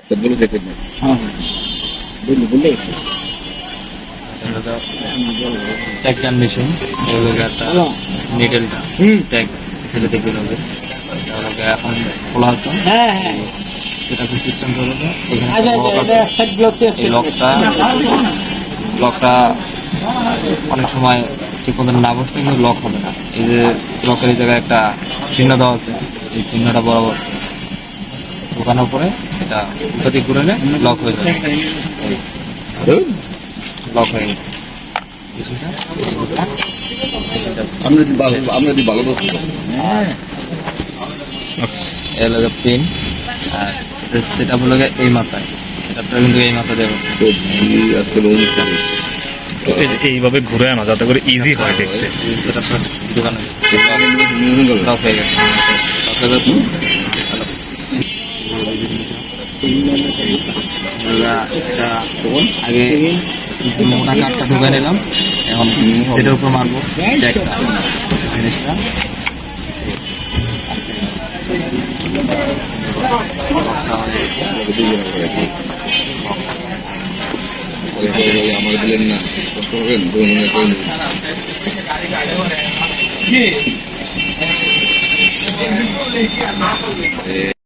সেটগুলো সেটেড না। হ্যাঁ বুঝলে গেছি। ট্যাগ মেশিন একটা নিডেলটা ট্যাগ সেটা দেখতে হবে। তাহলে এখন খোলা আছে। হ্যাঁ হ্যাঁ সেটা কি সিস্টেম হলো আচ্ছা এটা এক সাইড গ্লাসে এক সাইড লকটা অনেক সময় ঠিক মতো না বসলে কিন্তু লক হবে না। এই যে লকের এই জায়গায় একটা চিহ্ন দেওয়া আছে, এই চিহ্নটা বরাবর ঢোকানোর পরে এটা উল্টো দিক ঘুরে লক হয়ে যাবে। লক হয়ে গেছে। আমরা যদি ভালো দোষ এর লগে পিন আর সেটা হলো এই মাথায়, এটা কিন্তু এই মাথা দেওয়া আজকে এইভাবে ঘুরে আনা যাতে করে ইজি হয় দেখতে। সেটা দোকানে লক হয়ে গেছে। আগে মোটা কাঠটা ঢুকে নিলাম, এখন সেটার উপর মারবো জিনিসটা। আমার দিলেন না, কষ্ট হবেন